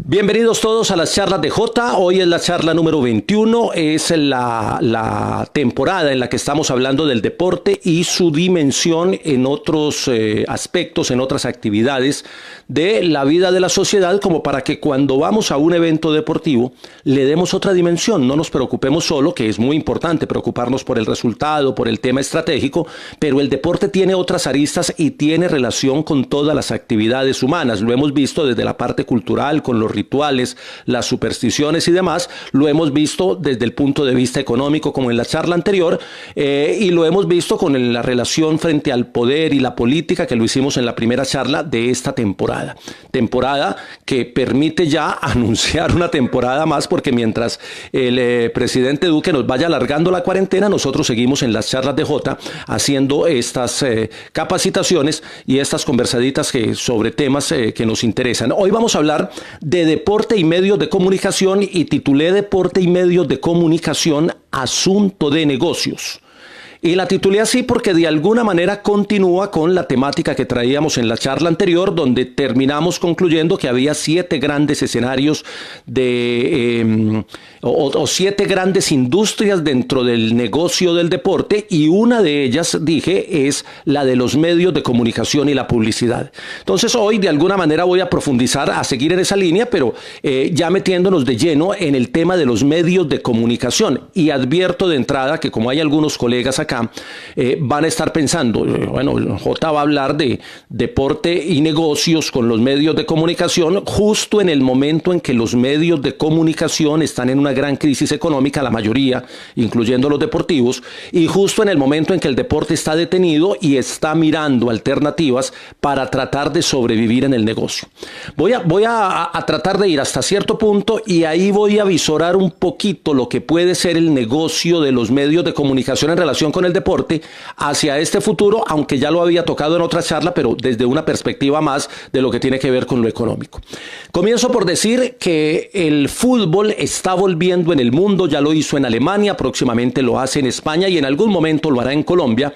Bienvenidos todos a las charlas de Jota. Hoy es la charla número 21, es la temporada en la que estamos hablando del deporte y su dimensión en otros aspectos, en otras actividades de la vida de la sociedad, como para que cuando vamos a un evento deportivo le demos otra dimensión. No nos preocupemos solo, que es muy importante preocuparnos por el resultado, por el tema estratégico, pero el deporte tiene otras aristas y tiene relación con todas las actividades humanas. Lo hemos visto desde la parte cultural, con los rituales, las supersticiones y demás. Lo hemos visto desde el punto de vista económico, como en la charla anterior, y lo hemos visto con la relación frente al poder y la política, que lo hicimos en la primera charla de esta temporada. Temporada que permite ya anunciar una temporada más, porque mientras el presidente Duque nos vaya alargando la cuarentena, nosotros seguimos en las charlas de Jota haciendo estas capacitaciones y estas conversaditas sobre temas que nos interesan. Hoy vamos a hablar de deporte y medios de comunicación y titulé Deporte y medios de comunicación, asunto de negocios. Y la titulé así porque de alguna manera continúa con la temática que traíamos en la charla anterior, donde terminamos concluyendo que había 7 grandes escenarios o 7 grandes industrias dentro del negocio del deporte, y una de ellas, dije, es la de los medios de comunicación y la publicidad. Entonces hoy de alguna manera voy a profundizar, a seguir en esa línea, pero ya metiéndonos de lleno en el tema de los medios de comunicación. Y advierto de entrada que como hay algunos colegas acá, van a estar pensando, bueno, Jota va a hablar de deporte y negocios con los medios de comunicación justo en el momento en que los medios de comunicación están en una gran crisis económica, la mayoría, incluyendo los deportivos, y justo en el momento en que el deporte está detenido y está mirando alternativas para tratar de sobrevivir en el negocio. Voy a tratar de ir hasta cierto punto y ahí voy a visorar un poquito lo que puede ser el negocio de los medios de comunicación en relación con el deporte hacia este futuro, aunque ya lo había tocado en otra charla, pero desde una perspectiva más de lo que tiene que ver con lo económico. Comienzo por decir que el fútbol está volviendo en el mundo, ya lo hizo en Alemania, próximamente lo hace en España y en algún momento lo hará en Colombia.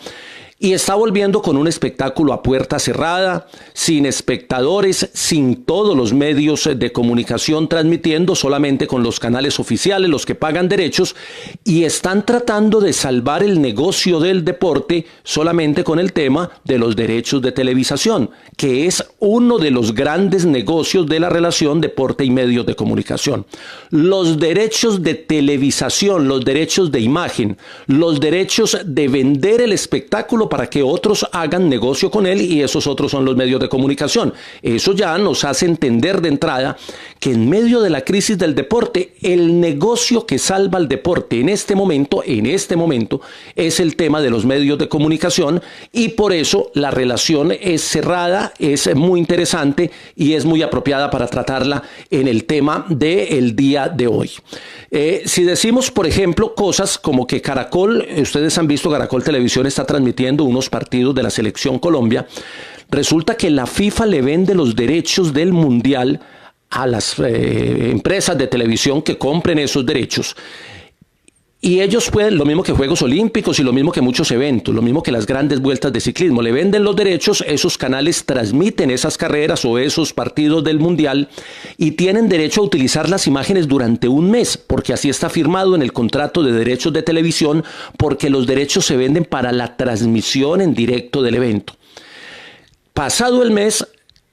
Y está volviendo con un espectáculo a puerta cerrada, sin espectadores, sin todos los medios de comunicación transmitiendo, solamente con los canales oficiales, los que pagan derechos, y están tratando de salvar el negocio del deporte solamente con el tema de los derechos de televisación, que es uno de los grandes negocios de la relación deporte y medios de comunicación. Los derechos de televisación, los derechos de imagen, los derechos de vender el espectáculo para que otros hagan negocio con él, y esos otros son los medios de comunicación. Eso ya nos hace entender de entrada que en medio de la crisis del deporte, el negocio que salva al deporte en este momento es el tema de los medios de comunicación, y por eso la relación es cerrada, es muy interesante y es muy apropiada para tratarla en el tema del día de hoy. Si decimos, por ejemplo, cosas como que Caracol, ustedes han visto, Caracol Televisión está transmitiendo unos partidos de la selección Colombia. Resulta que la FIFA le vende los derechos del Mundial a las empresas de televisión que compren esos derechos. Y ellos pueden, lo mismo que Juegos Olímpicos y lo mismo que muchos eventos, lo mismo que las grandes vueltas de ciclismo, le venden los derechos, esos canales transmiten esas carreras o esos partidos del Mundial y tienen derecho a utilizar las imágenes durante un mes, porque así está firmado en el contrato de derechos de televisión, porque los derechos se venden para la transmisión en directo del evento. Pasado el mes,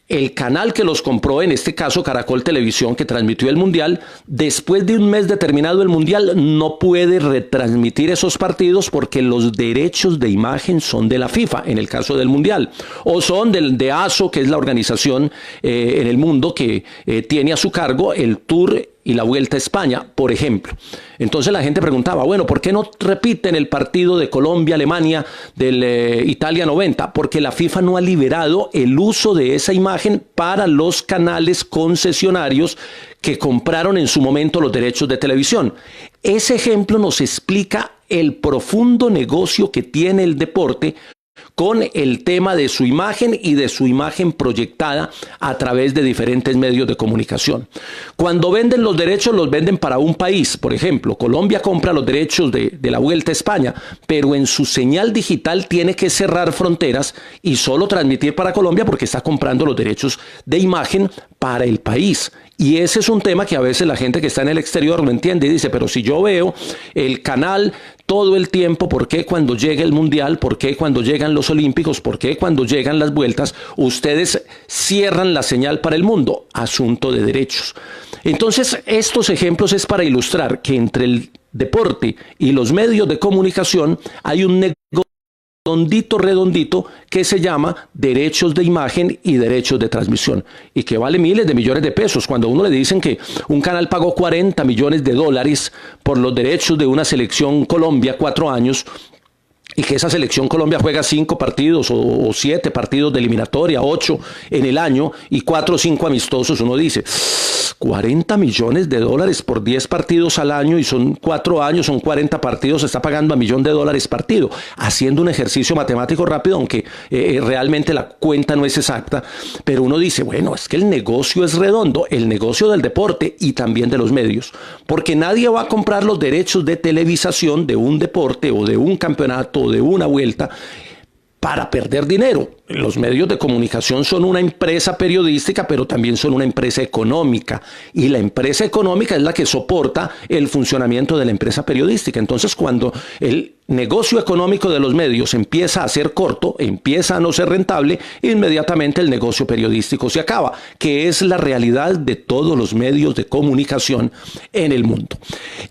el canal que los compró, en este caso Caracol Televisión, que transmitió el Mundial, después de un mes determinado el Mundial, no puede retransmitir esos partidos porque los derechos de imagen son de la FIFA, en el caso del Mundial, o son de ASO, que es la organización en el mundo que tiene a su cargo el Tour y la Vuelta a España, por ejemplo. Entonces la gente preguntaba, bueno, ¿por qué no repiten el partido de Colombia-Alemania del Italia 90? Porque la FIFA no ha liberado el uso de esa imagen para los canales concesionarios que compraron en su momento los derechos de televisión. Ese ejemplo nos explica el profundo negocio que tiene el deporte con el tema de su imagen y de su imagen proyectada a través de diferentes medios de comunicación. Cuando venden los derechos, los venden para un país. Por ejemplo, Colombia compra los derechos de la Vuelta a España, pero en su señal digital tiene que cerrar fronteras y solo transmitir para Colombia porque está comprando los derechos de imagen para el país. Y ese es un tema que a veces la gente que está en el exterior no entiende y dice, pero si yo veo el canal todo el tiempo, ¿por qué cuando llega el Mundial, por qué cuando llegan los Olímpicos, por qué cuando llegan las vueltas, ustedes cierran la señal para el mundo? Asunto de derechos. Entonces, estos ejemplos es para ilustrar que entre el deporte y los medios de comunicación hay un negocio redondito que se llama derechos de imagen y derechos de transmisión y que vale miles de millones de pesos. Cuando a uno le dicen que un canal pagó 40 millones de dólares por los derechos de una selección Colombia 4 años y que esa selección Colombia juega 5 partidos o 7 partidos de eliminatoria, 8 en el año y 4 o 5 amistosos, uno dice 40 millones de dólares por 10 partidos al año y son 4 años, son 40 partidos, se está pagando $1.000.000 partido, haciendo un ejercicio matemático rápido, aunque realmente la cuenta no es exacta, pero uno dice, bueno, es que el negocio es redondo, el negocio del deporte y también de los medios, porque nadie va a comprar los derechos de televisación de un deporte o de un campeonato o de una vuelta para perder dinero. Los medios de comunicación son una empresa periodística, pero también son una empresa económica. Y la empresa económica es la que soporta el funcionamiento de la empresa periodística. Entonces, cuando el negocio económico de los medios empieza a ser corto, empieza a no ser rentable, inmediatamente el negocio periodístico se acaba, que es la realidad de todos los medios de comunicación en el mundo.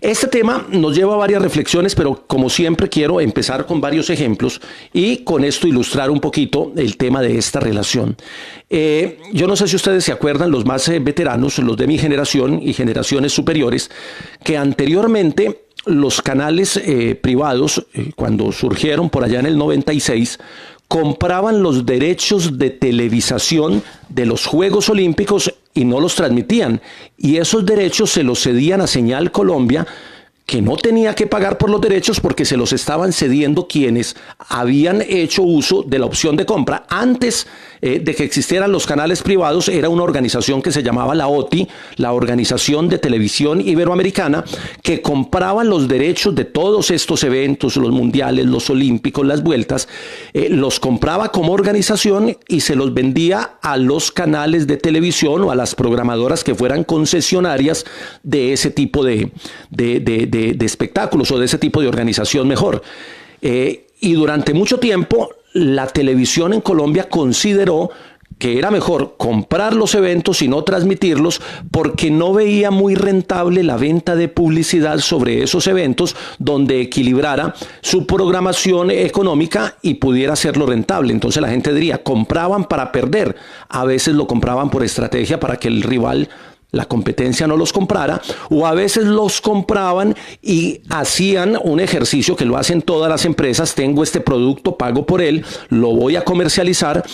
Este tema nos lleva a varias reflexiones, pero como siempre quiero empezar con varios ejemplos y con esto ilustrar un poquito el tema de esta relación. Yo no sé si ustedes se acuerdan, los más veteranos, los de mi generación y generaciones superiores, que anteriormente los canales privados, cuando surgieron por allá en el 96, compraban los derechos de televisación de los Juegos Olímpicos y no los transmitían. Y esos derechos se los cedían a Señal Colombia, que no tenía que pagar por los derechos porque se los estaban cediendo quienes habían hecho uso de la opción de compra. Antes de que existieran los canales privados, era una organización que se llamaba la OTI, la Organización de Televisión Iberoamericana, que compraban los derechos de todos estos eventos, los mundiales, los olímpicos, las vueltas, los compraba como organización y se los vendía a los canales de televisión o a las programadoras que fueran concesionarias de ese tipo de espectáculos o de ese tipo de organización mejor. Y durante mucho tiempo la televisión en Colombia consideró que era mejor comprar los eventos y no transmitirlos porque no veía muy rentable la venta de publicidad sobre esos eventos donde equilibrara su programación económica y pudiera hacerlo rentable. Entonces la gente diría, compraban para perder. A veces lo compraban por estrategia para que el rival, la competencia, no los comprara, o a veces los compraban y hacían un ejercicio que lo hacen todas las empresas: tengo este producto, pago por él, lo voy a comercializar,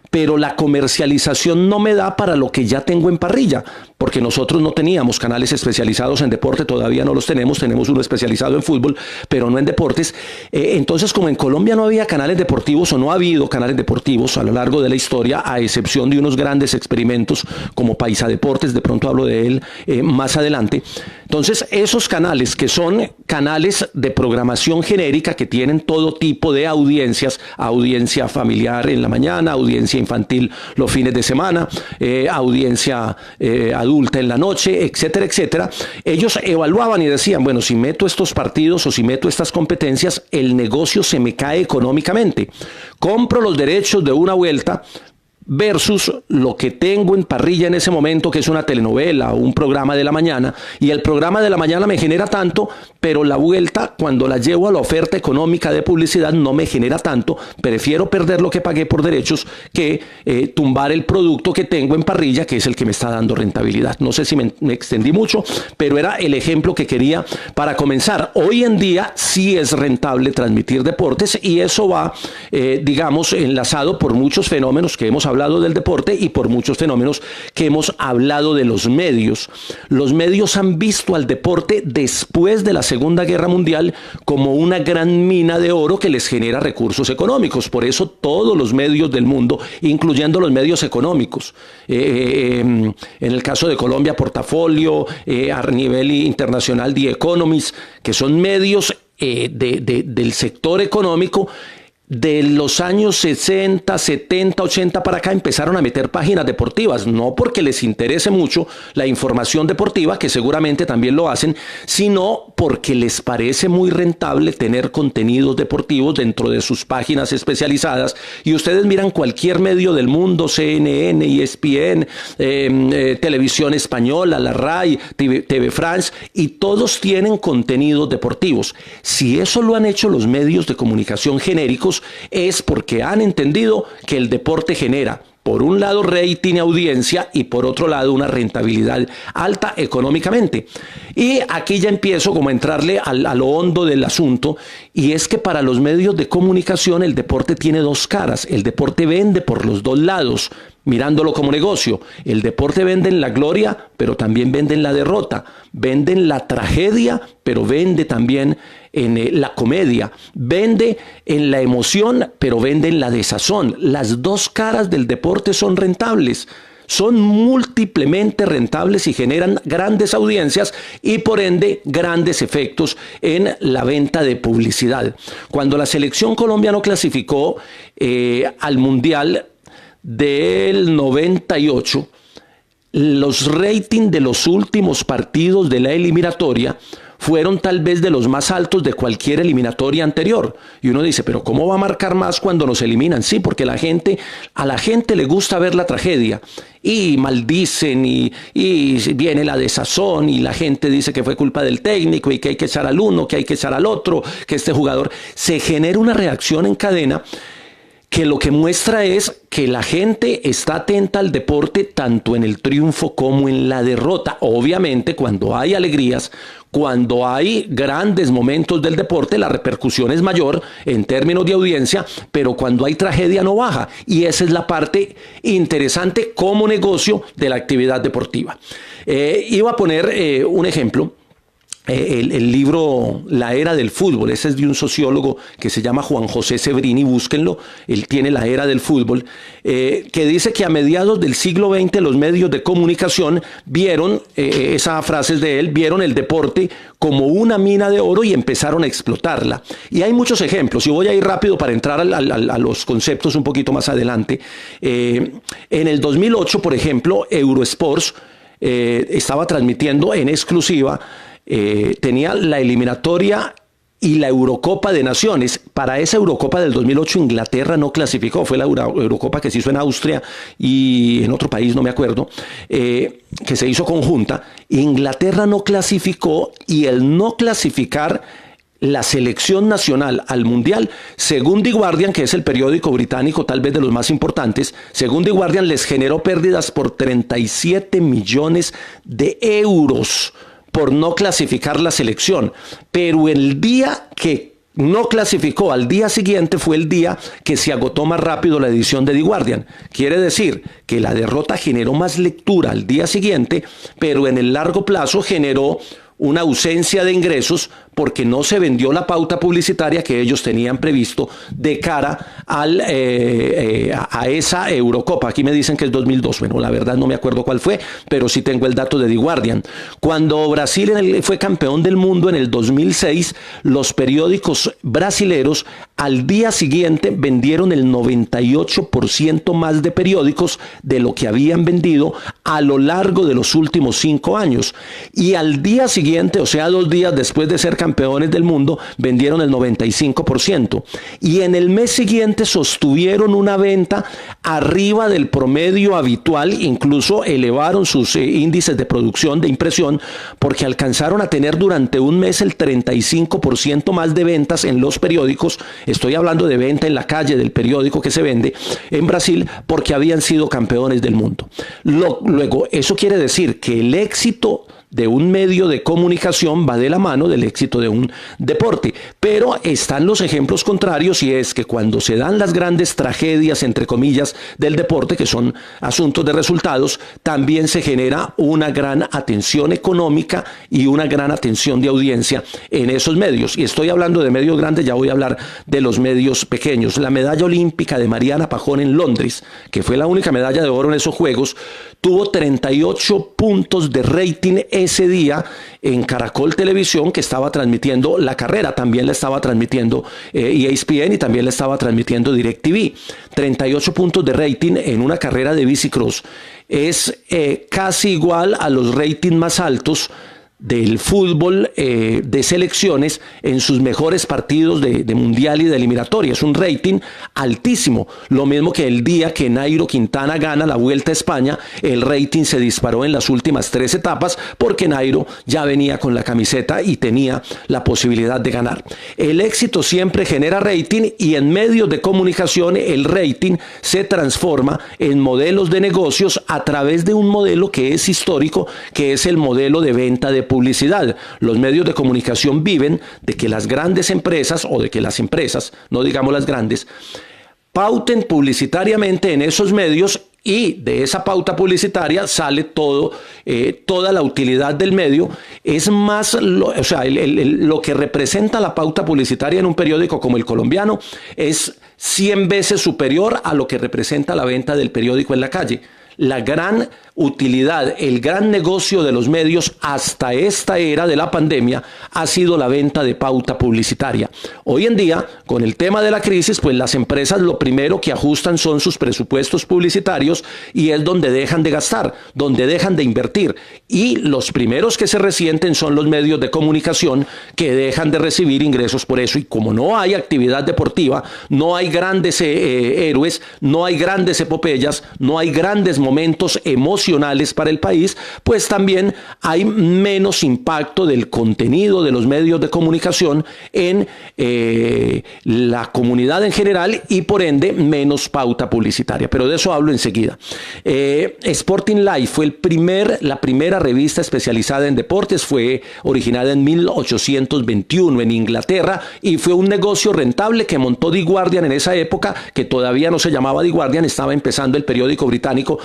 pero la comercialización no me da para lo que ya tengo en parrilla, porque nosotros no teníamos canales especializados en deporte, todavía no los tenemos, tenemos uno especializado en fútbol, pero no en deportes. Entonces, como en Colombia no había canales deportivos o no ha habido canales deportivos a lo largo de la historia, a excepción de unos grandes experimentos como Paisa Deportes, de pronto hablo de él más adelante. Entonces, esos canales que son canales de programación genérica que tienen todo tipo de audiencias, audiencia familiar en la mañana, audiencia infantil los fines de semana, audiencia adulta en la noche, etcétera, etcétera. Ellos evaluaban y decían, bueno, si meto estos partidos o si meto estas competencias, el negocio se me cae económicamente. Compro los derechos de una vuelta versus lo que tengo en parrilla en ese momento, que es una telenovela o un programa de la mañana, y el programa de la mañana me genera tanto, pero la vuelta, cuando la llevo a la oferta económica de publicidad, no me genera tanto. Prefiero perder lo que pagué por derechos que tumbar el producto que tengo en parrilla, que es el que me está dando rentabilidad. No sé si me extendí mucho, pero era el ejemplo que quería para comenzar. Hoy en día sí es rentable transmitir deportes y eso va, digamos, enlazado por muchos fenómenos que hemos hablado del deporte y por muchos fenómenos que hemos hablado de los medios. Los medios han visto al deporte después de la Segunda Guerra Mundial como una gran mina de oro que les genera recursos económicos. Por eso todos los medios del mundo, incluyendo los medios económicos, en el caso de Colombia, Portafolio, a nivel internacional, The Economist, que son medios del sector económico, de los años 60, 70, 80 para acá empezaron a meter páginas deportivas, no porque les interese mucho la información deportiva, que seguramente también lo hacen, sino porque les parece muy rentable tener contenidos deportivos dentro de sus páginas especializadas. Y ustedes miran cualquier medio del mundo, CNN, ESPN, Televisión Española, la RAI, TV France, y todos tienen contenidos deportivos. Si eso lo han hecho los medios de comunicación genéricos, es porque han entendido que el deporte genera, por un lado, rating y audiencia, y por otro lado, una rentabilidad alta económicamente. Y aquí ya empiezo como a entrarle a lo hondo del asunto, y es que para los medios de comunicación el deporte tiene dos caras. El deporte vende por los dos lados, mirándolo como negocio. El deporte vende en la gloria, pero también vende en la derrota. Vende en la tragedia, pero vende también en la comedia. Vende en la emoción, pero vende en la desazón. Las dos caras del deporte son rentables. Son múltiplemente rentables y generan grandes audiencias y por ende grandes efectos en la venta de publicidad. Cuando la selección Colombia no clasificó al Mundial del 98, los ratings de los últimos partidos de la eliminatoria fueron tal vez de los más altos de cualquier eliminatoria anterior. Y uno dice, pero ¿cómo va a marcar más cuando nos eliminan? Sí, porque a la gente le gusta ver la tragedia y maldicen y viene la desazón y la gente dice que fue culpa del técnico y que hay que echar al uno, que hay que echar al otro, que este jugador. Se genera una reacción en cadena que lo que muestra es que la gente está atenta al deporte tanto en el triunfo como en la derrota. Obviamente, cuando hay alegrías, cuando hay grandes momentos del deporte, la repercusión es mayor en términos de audiencia, pero cuando hay tragedia no baja. Y esa es la parte interesante como negocio de la actividad deportiva. Iba a poner un ejemplo. El libro La Era del Fútbol, ese es de un sociólogo que se llama Juan José Sebrini, búsquenlo, él tiene La Era del Fútbol, que dice que a mediados del siglo XX los medios de comunicación vieron, esa frase es de él, vieron el deporte como una mina de oro y empezaron a explotarla. Y hay muchos ejemplos, y voy a ir rápido para entrar a los conceptos un poquito más adelante. En el 2008, por ejemplo, Eurosports estaba transmitiendo en exclusiva, tenía la eliminatoria y la Eurocopa de Naciones. Para esa Eurocopa del 2008 Inglaterra no clasificó, fue la Eurocopa que se hizo en Austria y en otro país, no me acuerdo, que se hizo conjunta. Inglaterra no clasificó, y el no clasificar la selección nacional al Mundial, según The Guardian, que es el periódico británico tal vez de los más importantes, según The Guardian les generó pérdidas por 37 millones de euros por no clasificar la selección. Pero el día que no clasificó, al día siguiente fue el día que se agotó más rápido la edición de The Guardian. Quiere decir que la derrota generó más lectura al día siguiente, pero en el largo plazo generó una ausencia de ingresos porque no se vendió la pauta publicitaria que ellos tenían previsto de cara a esa Eurocopa. Aquí me dicen que es 2002. Bueno, la verdad no me acuerdo cuál fue, pero sí tengo el dato de The Guardian. Cuando Brasil fue campeón del mundo en el 2006, los periódicos brasileros al día siguiente vendieron el 98% más de periódicos de lo que habían vendido a lo largo de los últimos 5 años. Y al día siguiente, o sea, 2 días después de ser campeones del mundo, vendieron el 95%. Y en el mes siguiente sostuvieron una venta arriba del promedio habitual, incluso elevaron sus índices de producción, de impresión, porque alcanzaron a tener durante un mes el 35% más de ventas en los periódicos. Estoy hablando de venta en la calle del periódico que se vende en Brasil, porque habían sido campeones del mundo. Luego, eso quiere decir que el éxito de un medio de comunicación va de la mano del éxito de un deporte. Pero están los ejemplos contrarios, y es que cuando se dan las grandes tragedias, entre comillas, del deporte, que son asuntos de resultados, también se genera una gran atención económica y una gran atención de audiencia en esos medios. Y estoy hablando de medios grandes, ya voy a hablar de los medios pequeños. La medalla olímpica de Mariana Pajón en Londres, que fue la única medalla de oro en esos Juegos, tuvo 38 puntos de rating ese día en Caracol Televisión, que estaba transmitiendo la carrera. También la estaba transmitiendo ESPN y también la estaba transmitiendo DirecTV. 38 puntos de rating en una carrera de bicicross es casi igual a los ratings más altos del fútbol de selecciones en sus mejores partidos de mundial y de eliminatoria. Es un rating altísimo. Lo mismo que el día que Nairo Quintana gana la Vuelta a España, el rating se disparó en las últimas 3 etapas porque Nairo ya venía con la camiseta y tenía la posibilidad de ganar. El éxito siempre genera rating, y en medios de comunicación el rating se transforma en modelos de negocios a través de un modelo que es histórico, que es el modelo de venta de publicidad. Los medios de comunicación viven de que las grandes empresas, o de que las empresas, no digamos las grandes, pauten publicitariamente en esos medios, y de esa pauta publicitaria sale toda la utilidad del medio. Es más, lo que representa la pauta publicitaria en un periódico como El Colombiano es 100 veces superior a lo que representa la venta del periódico en la calle. La gran utilidad, el gran negocio de los medios hasta esta era de la pandemia ha sido la venta de pauta publicitaria. Hoy en día, con el tema de la crisis, pues las empresas lo primero que ajustan son sus presupuestos publicitarios, y es donde dejan de gastar, donde dejan de invertir. Y los primeros que se resienten son los medios de comunicación, que dejan de recibir ingresos por eso. Y como no hay actividad deportiva, no hay grandes héroes, no hay grandes epopeyas, no hay grandes momentos emocionales para el país, pues también hay menos impacto del contenido de los medios de comunicación en la comunidad en general, y por ende menos pauta publicitaria. Pero de eso hablo enseguida. Sporting Life fue la primera revista especializada en deportes. Fue originada en 1821 en Inglaterra, y fue un negocio rentable que montó The Guardian en esa época, que todavía no se llamaba The Guardian, estaba empezando el periódico británico,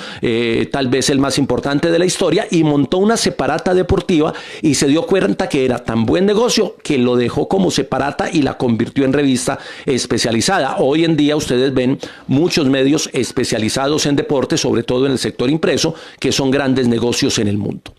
tal vez el más importante de la historia, y montó una separata deportiva, y se dio cuenta que era tan buen negocio que lo dejó como separata y la convirtió en revista especializada. Hoy en día ustedes ven muchos medios especializados en deporte, sobre todo en el sector impreso, que son grandes negocios en el mundo.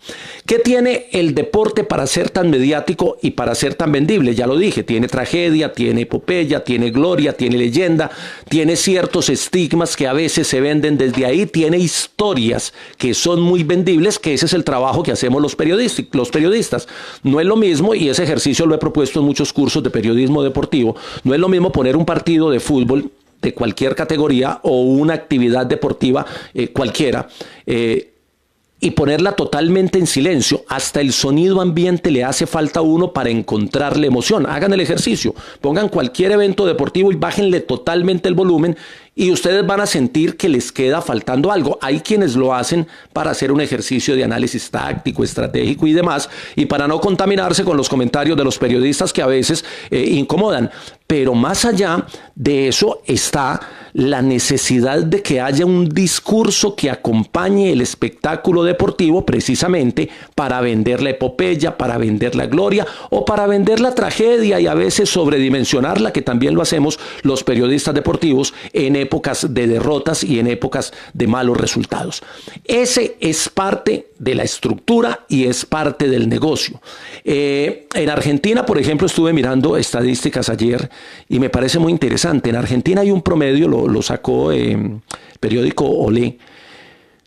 ¿Qué tiene el deporte para ser tan mediático y para ser tan vendible? Ya lo dije, tiene tragedia, tiene epopeya, tiene gloria, tiene leyenda, tiene ciertos estigmas que a veces se venden desde ahí, tiene historias que son muy vendibles, que ese es el trabajo que hacemos los periodistas. No es lo mismo, y ese ejercicio lo he propuesto en muchos cursos de periodismo deportivo, no es lo mismo poner un partido de fútbol de cualquier categoría o una actividad deportiva cualquiera, y ponerla totalmente en silencio. Hasta el sonido ambiente le hace falta a uno para encontrarle emoción. Hagan el ejercicio, pongan cualquier evento deportivo y bájenle totalmente el volumen, y ustedes van a sentir que les queda faltando algo. Hay quienes lo hacen para hacer un ejercicio de análisis táctico, estratégico y demás, y para no contaminarse con los comentarios de los periodistas que a veces incomodan. Pero más allá de eso está la necesidad de que haya un discurso que acompañe el espectáculo deportivo, precisamente para vender la epopeya, para vender la gloria o para vender la tragedia, y a veces sobredimensionarla, que también lo hacemos los periodistas deportivos en épocas de derrotas y en épocas de malos resultados. Ese es parte de la estructura y es parte del negocio. En Argentina, por ejemplo, estuve mirando estadísticas ayer y me parece muy interesante. En Argentina hay un promedio, lo sacó el periódico Olé,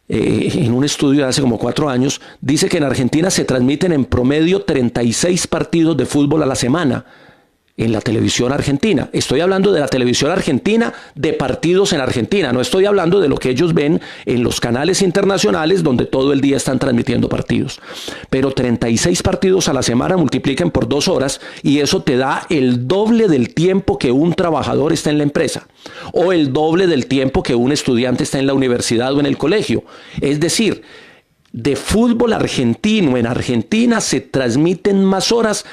en un estudio de hace como 4 años, dice que en Argentina se transmiten en promedio 36 partidos de fútbol a la semana en la televisión argentina. Estoy hablando de la televisión argentina, de partidos en Argentina. No estoy hablando de lo que ellos ven en los canales internacionales, donde todo el día están transmitiendo partidos. Pero 36 partidos a la semana multiplican por 2 horas, y eso te da el doble del tiempo que un trabajador está en la empresa, o el doble del tiempo que un estudiante está en la universidad o en el colegio. Es decir, de fútbol argentino en Argentina se transmiten más horas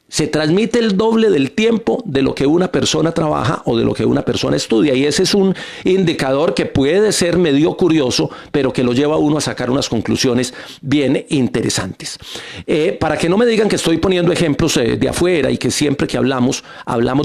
Se transmite el doble del tiempo de lo que una persona trabaja o de lo que una persona estudia, y ese es un indicador que puede ser medio curioso, pero que lo lleva a uno a sacar unas conclusiones bien interesantes. Para que no me digan que estoy poniendo ejemplos de afuera y que siempre que hablamos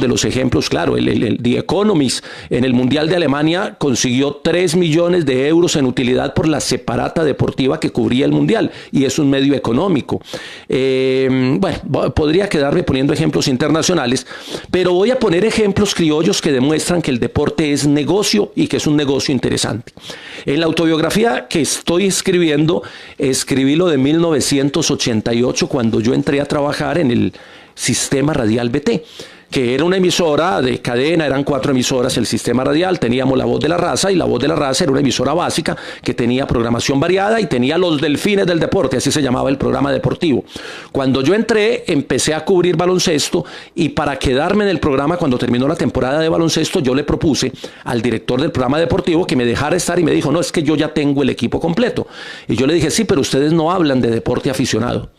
de los ejemplos, claro, The Economist en el Mundial de Alemania consiguió 3 millones de euros en utilidad por la separata deportiva que cubría el Mundial, y es un medio económico. Bueno, podría quedar poniendo ejemplos internacionales, pero voy a poner ejemplos criollos que demuestran que el deporte es negocio y que es un negocio interesante. En la autobiografía que estoy escribiendo, escribí lo de 1988, cuando yo entré a trabajar en el sistema radial BT, que era una emisora de cadena, eran 4 emisoras el sistema radial, teníamos La Voz de la Raza, y La Voz de la Raza era una emisora básica que tenía programación variada y tenía Los Delfines del Deporte, así se llamaba el programa deportivo. Cuando yo entré, empecé a cubrir baloncesto, y para quedarme en el programa cuando terminó la temporada de baloncesto, yo le propuse al director del programa deportivo que me dejara estar, y me dijo, no, es que yo ya tengo el equipo completo. Y yo le dije, sí, pero ustedes no hablan de deporte aficionado.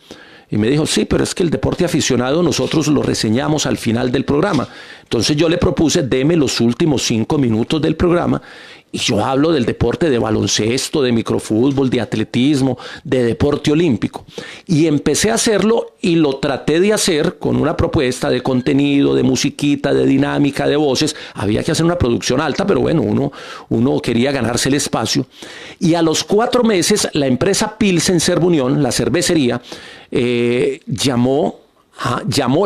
Y me dijo, sí, pero es que el deporte aficionado nosotros lo reseñamos al final del programa. Entonces yo le propuse, deme los últimos 5 minutos del programa y yo hablo del deporte de baloncesto, de microfútbol, de atletismo, de deporte olímpico. Y empecé a hacerlo, y lo traté de hacer con una propuesta de contenido, de musiquita, de dinámica, de voces. Había que hacer una producción alta, pero bueno, uno quería ganarse el espacio. Y a los 4 meses, la empresa Pilsen Cervunión, la cervecería, llamó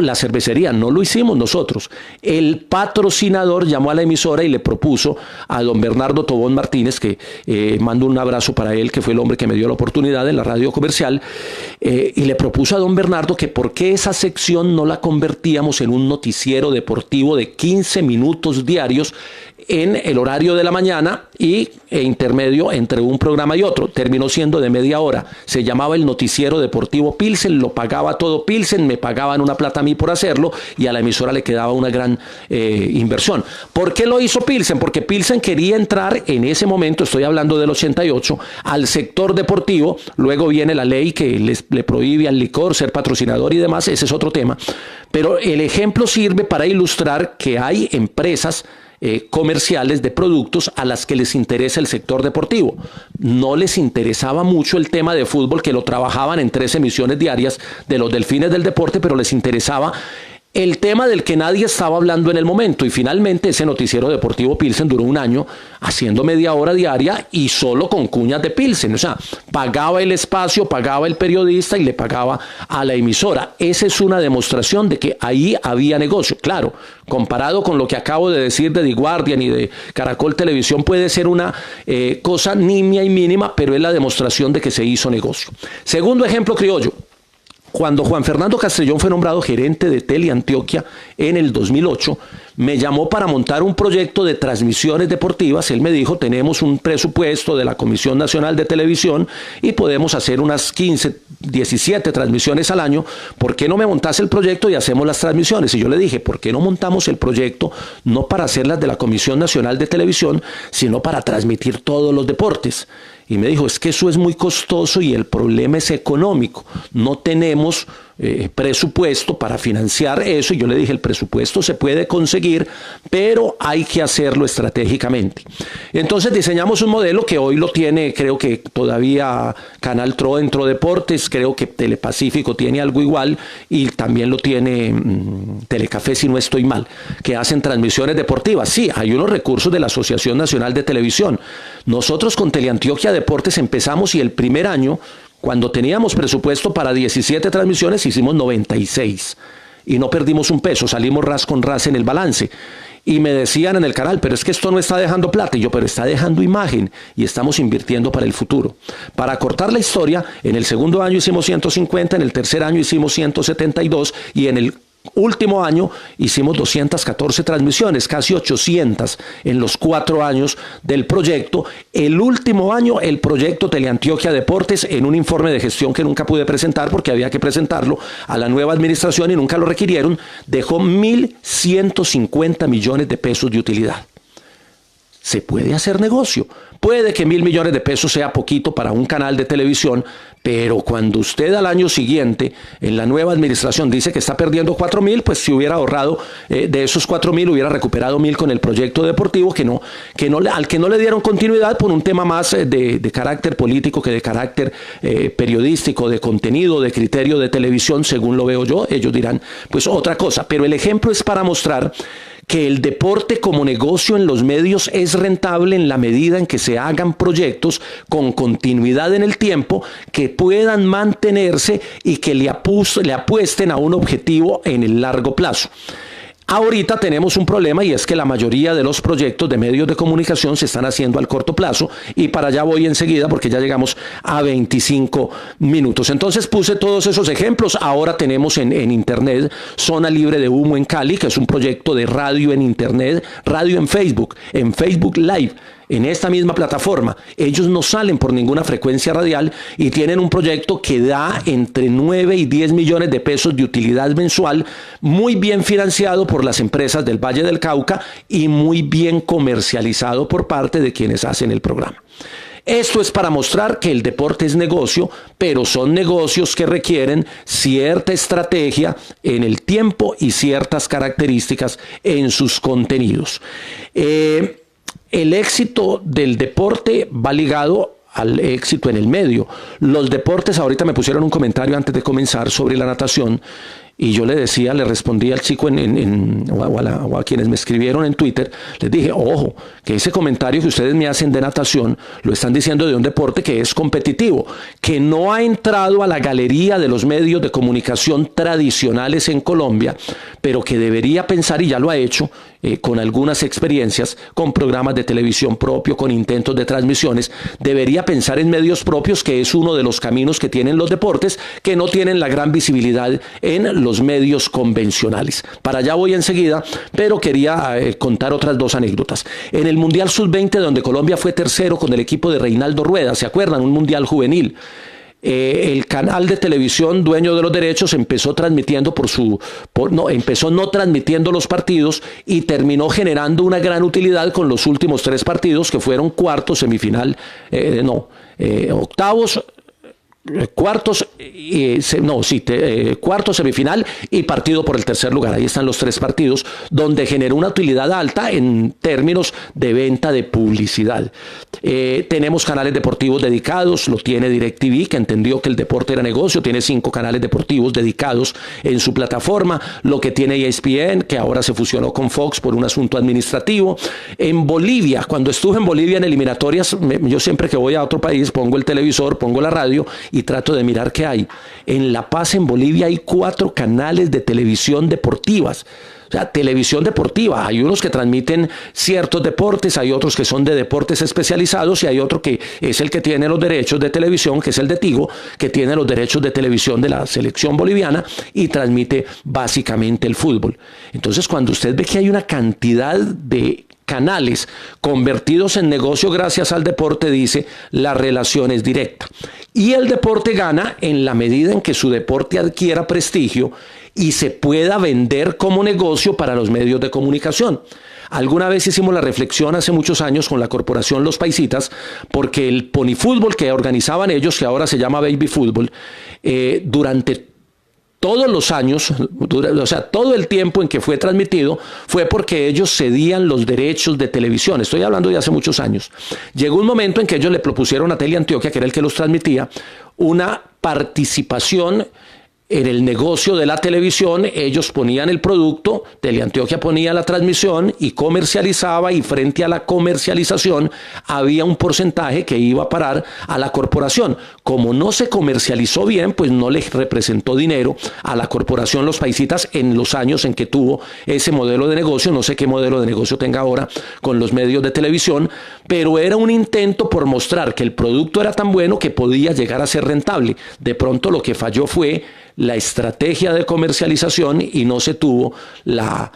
la cervecería, no lo hicimos nosotros. El patrocinador llamó a la emisora y le propuso a don Bernardo Tobón Martínez, que mando un abrazo para él, que fue el hombre que me dio la oportunidad en la radio comercial, y le propuso a don Bernardo que por qué esa sección no la convertíamos en un noticiero deportivo de 15 minutos diarios en el horario de la mañana e intermedio entre un programa y otro. Terminó siendo de media hora. Se llamaba el Noticiero Deportivo Pilsen, lo pagaba todo Pilsen, me pagaban una plata a mí por hacerlo, y a la emisora le quedaba una gran inversión. ¿Por qué lo hizo Pilsen? Porque Pilsen quería entrar en ese momento, estoy hablando del 88, al sector deportivo. Luego viene la ley que le prohíbe al licor ser patrocinador y demás, ese es otro tema. Pero el ejemplo sirve para ilustrar que hay empresas comerciales de productos a las que les interesa el sector deportivo. No les interesaba mucho el tema de fútbol, que lo trabajaban en 3 emisiones diarias de Los Delfines del Deporte, pero les interesaba el tema del que nadie estaba hablando en el momento. Y finalmente ese noticiero deportivo Pilsen duró 1 año haciendo media hora diaria y solo con cuñas de Pilsen. O sea, pagaba el espacio, pagaba el periodista y le pagaba a la emisora. Esa es una demostración de que ahí había negocio. Claro, comparado con lo que acabo de decir de The Guardian y de Caracol Televisión, puede ser una cosa nimia y mínima, pero es la demostración de que se hizo negocio. Segundo ejemplo criollo. Cuando Juan Fernando Castrillón fue nombrado gerente de Teleantioquia en el 2008, me llamó para montar un proyecto de transmisiones deportivas. Él me dijo, tenemos un presupuesto de la Comisión Nacional de Televisión y podemos hacer unas 15, 17 transmisiones al año. ¿Por qué no me montás el proyecto y hacemos las transmisiones? Y yo le dije, ¿por qué no montamos el proyecto no para hacerlas de la Comisión Nacional de Televisión, sino para transmitir todos los deportes? Y me dijo, es que eso es muy costoso y el problema es económico. No tenemos presupuesto para financiar eso. Y yo le dije, el presupuesto se puede conseguir, pero hay que hacerlo estratégicamente. Entonces diseñamos un modelo que hoy lo tiene, creo que todavía Canal Tro en Tro Deportes, creo que Telepacífico tiene algo igual, y también lo tiene Telecafé, si no estoy mal, que hacen transmisiones deportivas. Sí, hay unos recursos de la Asociación Nacional de Televisión. Nosotros con Teleantioquia Deportes empezamos, y el primer año, cuando teníamos presupuesto para 17 transmisiones, hicimos 96 y no perdimos un peso, salimos ras con ras en el balance. Y me decían en el canal, pero es que esto no está dejando plata. Y yo, pero está dejando imagen y estamos invirtiendo para el futuro. Para cortar la historia, en el segundo año hicimos 150, en el tercer año hicimos 172 y en el último año hicimos 214 transmisiones, casi 800 en los 4 años del proyecto. El último año, el proyecto Teleantioquia Deportes, en un informe de gestión que nunca pude presentar porque había que presentarlo a la nueva administración y nunca lo requirieron, dejó 1.150 millones de pesos de utilidad. se puede hacer negocio. Puede que 1.000 millones de pesos sea poquito para un canal de televisión, pero cuando usted al año siguiente, en la nueva administración, dice que está perdiendo 4.000, pues si hubiera ahorrado de esos 4.000, hubiera recuperado 1.000 con el proyecto deportivo, al que no le dieron continuidad por un tema más de carácter político que de carácter periodístico, de contenido, de criterio de televisión, según lo veo yo. Ellos dirán, pues otra cosa. Pero el ejemplo es para mostrar que el deporte como negocio en los medios es rentable en la medida en que se hagan proyectos con continuidad en el tiempo que puedan mantenerse y que le apuesten a un objetivo en el largo plazo. Ahorita tenemos un problema y es que la mayoría de los proyectos de medios de comunicación se están haciendo al corto plazo, y para allá voy enseguida porque ya llegamos a 25 minutos. Entonces puse todos esos ejemplos. Ahora tenemos en internet Zona Libre de Humo en Cali, que es un proyecto de radio en internet, radio en Facebook Live. En esta misma plataforma, ellos no salen por ninguna frecuencia radial y tienen un proyecto que da entre 9 y 10 millones de pesos de utilidad mensual, muy bien financiado por las empresas del Valle del Cauca y muy bien comercializado por parte de quienes hacen el programa. Esto es para mostrar que el deporte es negocio, pero son negocios que requieren cierta estrategia en el tiempo y ciertas características en sus contenidos. El éxito del deporte va ligado al éxito en el medio. Los deportes, ahorita me pusieron un comentario antes de comenzar sobre la natación, y yo le respondí al chico o a quienes me escribieron en Twitter, les dije, ojo, que ese comentario que ustedes me hacen de natación lo están diciendo de un deporte que es competitivo, que no ha entrado a la galería de los medios de comunicación tradicionales en Colombia, pero que debería pensar, y ya lo ha hecho, con algunas experiencias, con programas de televisión propio, con intentos de transmisiones, debería pensar en medios propios, que es uno de los caminos que tienen los deportes, que no tienen la gran visibilidad en los medios convencionales. Para allá voy enseguida, pero quería contar otras dos anécdotas. En el Mundial Sub-20, donde Colombia fue tercero con el equipo de Reinaldo Rueda, ¿se acuerdan? Un mundial juvenil. El canal de televisión dueño de los derechos empezó no transmitiendo los partidos y terminó generando una gran utilidad con los últimos 3 partidos, que fueron cuartos, semifinal, octavos, cuartos, cuarto, semifinal y partido por el tercer lugar. Ahí están los 3 partidos donde generó una utilidad alta en términos de venta de publicidad. Tenemos canales deportivos dedicados, lo tiene DirecTV, que entendió que el deporte era negocio, tiene 5 canales deportivos dedicados en su plataforma, lo que tiene ESPN, que ahora se fusionó con Fox por un asunto administrativo. En Bolivia, cuando estuve en Bolivia en eliminatorias, yo siempre que voy a otro país pongo el televisor, pongo la radio y trato de mirar qué hay. En La Paz, en Bolivia, hay 4 canales de televisión deportivas. O sea, televisión deportiva. Hay unos que transmiten ciertos deportes, hay otros que son de deportes especializados y hay otro que es el que tiene los derechos de televisión, que es el de Tigo, que tiene los derechos de televisión de la selección boliviana y transmite básicamente el fútbol. Entonces, cuando usted ve que hay una cantidad de canales convertidos en negocio gracias al deporte, dice, la relación es directa. Y el deporte gana en la medida en que su deporte adquiera prestigio y se pueda vender como negocio para los medios de comunicación. Alguna vez hicimos la reflexión hace muchos años con la corporación Los Paisitas, porque el ponifútbol que organizaban ellos, que ahora se llama Baby Fútbol, durante todos los años, o sea, todo el tiempo en que fue transmitido, fue porque ellos cedían los derechos de televisión. Estoy hablando de hace muchos años. Llegó un momento en que ellos le propusieron a Teleantioquia, que era el que los transmitía, una participación en el negocio de la televisión. Ellos ponían el producto, Teleantioquia ponía la transmisión y comercializaba, y frente a la comercialización había un porcentaje que iba a parar a la corporación. Como no se comercializó bien, pues no le representó dinero a la corporación Los Paisitas en los años en que tuvo ese modelo de negocio. No sé qué modelo de negocio tenga ahora con los medios de televisión, pero era un intento por mostrar que el producto era tan bueno que podía llegar a ser rentable. De pronto lo que falló fue la estrategia de comercialización y no se tuvo la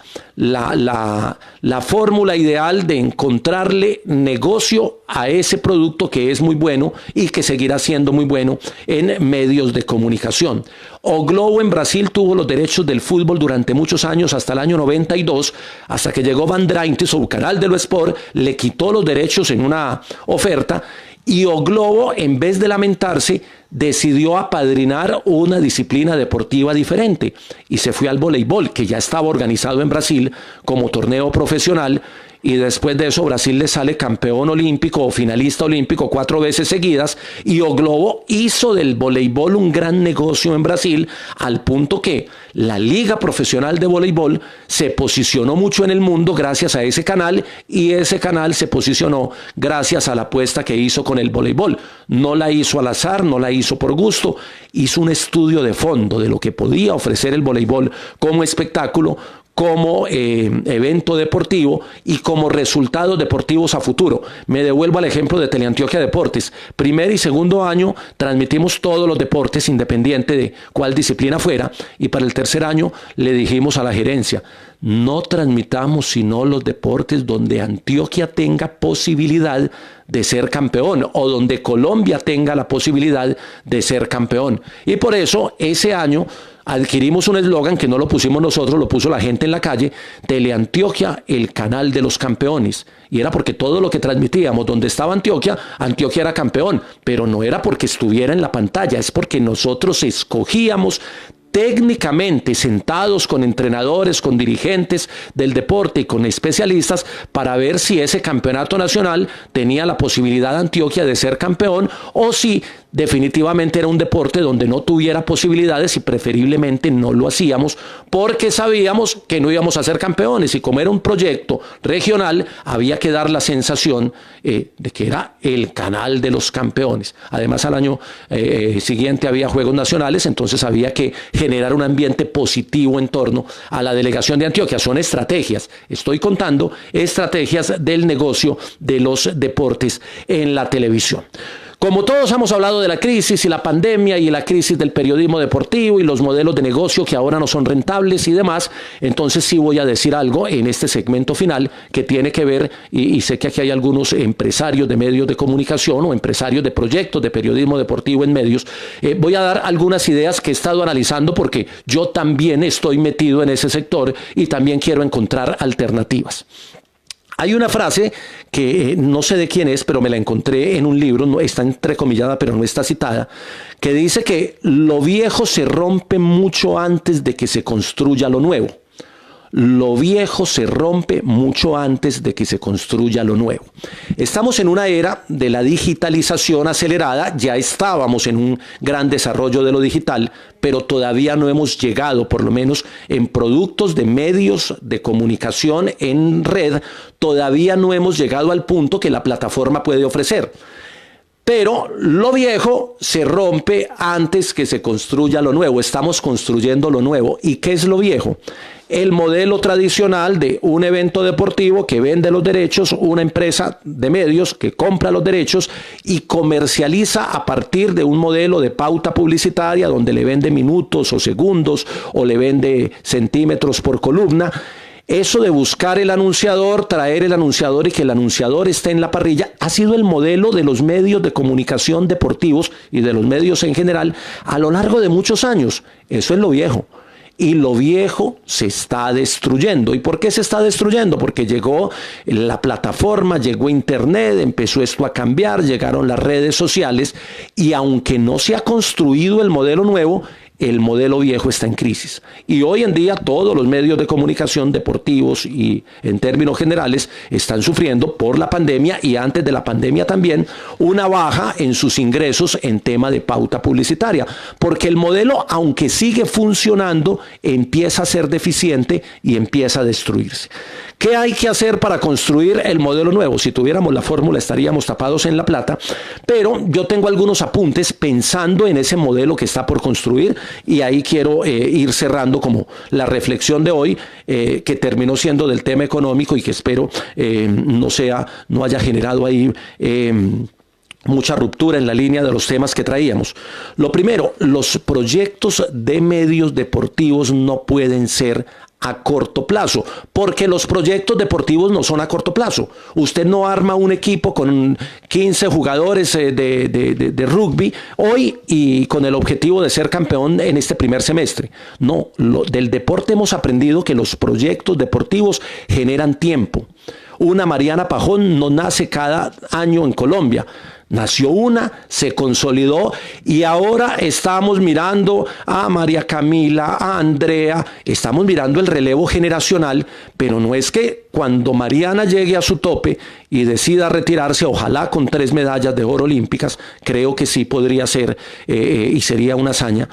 fórmula ideal de encontrarle negocio a ese producto que es muy bueno y que seguirá siendo muy bueno en medios de comunicación. O Globo en Brasil tuvo los derechos del fútbol durante muchos años, hasta el año 92, hasta que llegó Van Drenthe, su canal de lo Sport, le quitó los derechos en una oferta, y O Globo, en vez de lamentarse, decidió apadrinar una disciplina deportiva diferente y se fue al voleibol, que ya estaba organizado en Brasil como torneo profesional, y después de eso Brasil le sale campeón olímpico o finalista olímpico 4 veces seguidas, y O Globo hizo del voleibol un gran negocio en Brasil, al punto que la Liga Profesional de Voleibol se posicionó mucho en el mundo gracias a ese canal, y ese canal se posicionó gracias a la apuesta que hizo con el voleibol. No la hizo al azar, no la hizo por gusto, hizo un estudio de fondo de lo que podía ofrecer el voleibol como espectáculo, como evento deportivo y como resultados deportivos a futuro. Me devuelvo al ejemplo de Teleantioquia Deportes. Primer y segundo año transmitimos todos los deportes, independiente de cuál disciplina fuera, y para el tercer año le dijimos a la gerencia: no transmitamos sino los deportes donde Antioquia tenga posibilidad de ser campeón, o donde Colombia tenga la posibilidad de ser campeón. Y por eso ese año adquirimos un eslogan que no lo pusimos nosotros, lo puso la gente en la calle: Teleantioquia, el canal de los campeones. Y era porque todo lo que transmitíamos donde estaba Antioquia, Antioquia era campeón, pero no era porque estuviera en la pantalla, es porque nosotros escogíamos técnicamente, sentados con entrenadores, con dirigentes del deporte y con especialistas, para ver si ese campeonato nacional tenía la posibilidad Antioquia de ser campeón, o si definitivamente era un deporte donde no tuviera posibilidades y preferiblemente no lo hacíamos porque sabíamos que no íbamos a ser campeones, y como era un proyecto regional había que dar la sensación de que era el canal de los campeones. Además, al año siguiente había Juegos Nacionales, entonces había que generar un ambiente positivo en torno a la delegación de Antioquia. Son estrategias, estoy contando estrategias del negocio de los deportes en la televisión. Como todos hemos hablado de la crisis y la pandemia y la crisis del periodismo deportivo y los modelos de negocio que ahora no son rentables y demás, entonces sí voy a decir algo en este segmento final que tiene que ver, y sé que aquí hay algunos empresarios de medios de comunicación o empresarios de proyectos de periodismo deportivo en medios. Voy a dar algunas ideas que he estado analizando porque yo también estoy metido en ese sector y también quiero encontrar alternativas. Hay una frase que no sé de quién es, pero me la encontré en un libro, no está entrecomillada, pero no está citada, que dice que lo viejo se rompe mucho antes de que se construya lo nuevo. Lo viejo se rompe mucho antes de que se construya lo nuevo. Estamos en una era de la digitalización acelerada, ya estábamos en un gran desarrollo de lo digital, pero todavía no hemos llegado, por lo menos en productos de medios de comunicación en red, todavía no hemos llegado al punto que la plataforma puede ofrecer. Pero lo viejo se rompe antes que se construya lo nuevo. Estamos construyendo lo nuevo. ¿Y qué es lo viejo? El modelo tradicional de un evento deportivo que vende los derechos, una empresa de medios que compra los derechos y comercializa a partir de un modelo de pauta publicitaria donde le vende minutos o segundos o le vende centímetros por columna. Eso de buscar el anunciador, traer el anunciador y que el anunciador esté en la parrilla, ha sido el modelo de los medios de comunicación deportivos y de los medios en general a lo largo de muchos años. Eso es lo viejo. Y lo viejo se está destruyendo. ¿Y por qué se está destruyendo? Porque llegó la plataforma, llegó Internet, empezó esto a cambiar, llegaron las redes sociales, y aunque no se ha construido el modelo nuevo, el modelo viejo está en crisis. Y hoy en día todos los medios de comunicación deportivos y en términos generales están sufriendo por la pandemia, y antes de la pandemia también, una baja en sus ingresos en tema de pauta publicitaria, porque el modelo, aunque sigue funcionando, empieza a ser deficiente y empieza a destruirse. ¿Qué hay que hacer para construir el modelo nuevo? Si tuviéramos la fórmula estaríamos tapados en la plata, pero yo tengo algunos apuntes pensando en ese modelo que está por construir, y ahí quiero ir cerrando como la reflexión de hoy, que terminó siendo del tema económico y que espero no haya generado ahí mucha ruptura en la línea de los temas que traíamos. Lo primero, los proyectos de medios deportivos no pueden ser a corto plazo, porque los proyectos deportivos no son a corto plazo. Usted no arma un equipo con 15 jugadores de rugby hoy y con el objetivo de ser campeón en este primer semestre. No, del deporte hemos aprendido que los proyectos deportivos generan tiempo. Una Mariana Pajón no nace cada año en Colombia. Nació una, se consolidó y ahora estamos mirando a María Camila, a Andrea, estamos mirando el relevo generacional, pero no es que cuando Mariana llegue a su tope y decida retirarse, ojalá con 3 medallas de oro olímpicas, creo que sí podría ser y sería una hazaña.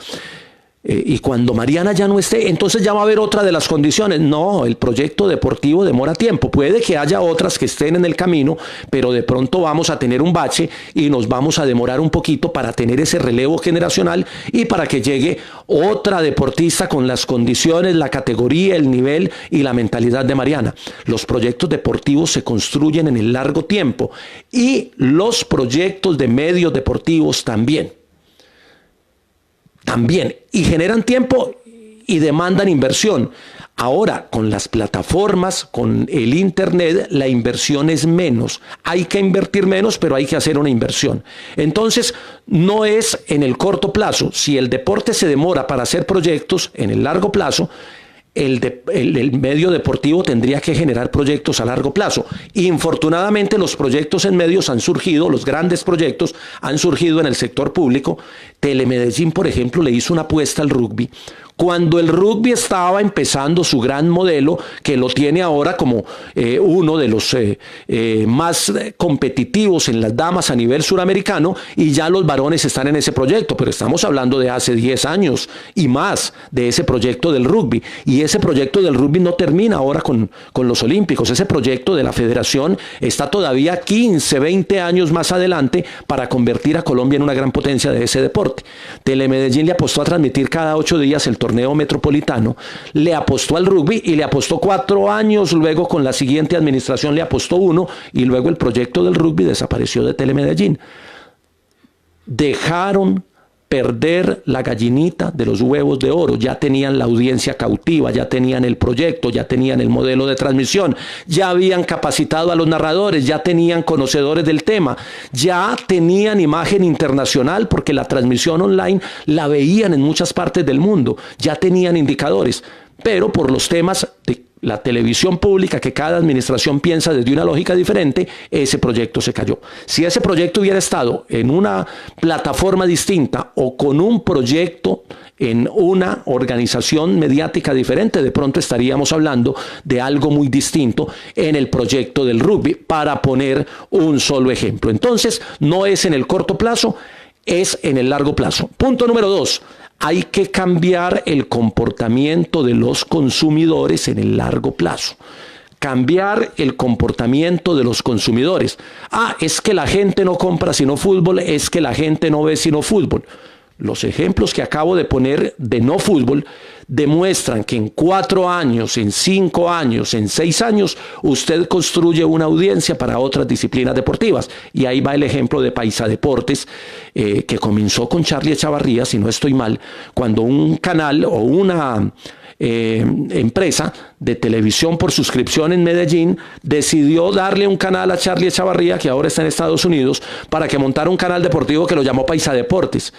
Y cuando Mariana ya no esté, entonces ya va a haber otra de las condiciones. No, el proyecto deportivo demora tiempo. Puede que haya otras que estén en el camino, pero de pronto vamos a tener un bache y nos vamos a demorar un poquito para tener ese relevo generacional y para que llegue otra deportista con las condiciones, la categoría, el nivel y la mentalidad de Mariana. Los proyectos deportivos se construyen en el largo tiempo y los proyectos de medios deportivos también, y generan tiempo y demandan inversión. Ahora, con las plataformas, con el internet, la inversión es menos. Hay que invertir menos, pero hay que hacer una inversión. Entonces, no es en el corto plazo. Si el deporte se demora para hacer proyectos, en el largo plazo, el medio deportivo tendría que generar proyectos a largo plazo. Infortunadamente, los proyectos en medios han surgido, los grandes proyectos han surgido en el sector público. Telemedellín, por ejemplo, le hizo una apuesta al rugby. Cuando el rugby estaba empezando su gran modelo, que lo tiene ahora como uno de los más competitivos en las damas a nivel suramericano, y ya los varones están en ese proyecto, pero estamos hablando de hace 10 años y más de ese proyecto del rugby. Y ese proyecto del rugby no termina ahora con los olímpicos. Ese proyecto de la federación está todavía 15, 20 años más adelante para convertir a Colombia en una gran potencia de ese deporte. Telemedellín le apostó a transmitir cada 8 días el torneo metropolitano, le apostó al rugby y le apostó 4 años, luego con la siguiente administración le apostó 1 y luego el proyecto del rugby desapareció de Telemedellín. Dejaron perder la gallinita de los huevos de oro. Ya tenían la audiencia cautiva, ya tenían el proyecto, ya tenían el modelo de transmisión, ya habían capacitado a los narradores, ya tenían conocedores del tema, ya tenían imagen internacional porque la transmisión online la veían en muchas partes del mundo, ya tenían indicadores, pero por los temas de la televisión pública, que cada administración piensa desde una lógica diferente, ese proyecto se cayó. Si ese proyecto hubiera estado en una plataforma distinta o con un proyecto en una organización mediática diferente, de pronto estaríamos hablando de algo muy distinto en el proyecto del rugby, para poner un solo ejemplo. Entonces, no es en el corto plazo, es en el largo plazo. Punto número 2. Hay que cambiar el comportamiento de los consumidores en el largo plazo. Cambiar el comportamiento de los consumidores. Es que la gente no compra sino fútbol, es que la gente no ve sino fútbol. Los ejemplos que acabo de poner de no fútbol demuestran que en 4 años, en 5 años, en 6 años, usted construye una audiencia para otras disciplinas deportivas. Y ahí va el ejemplo de Paisa Deportes, que comenzó con Charlie Echavarría, si no estoy mal, cuando un canal o una empresa de televisión por suscripción en Medellín decidió darle un canal a Charlie Echavarría, que ahora está en Estados Unidos, para que montara un canal deportivo que lo llamó Paisa Deportes.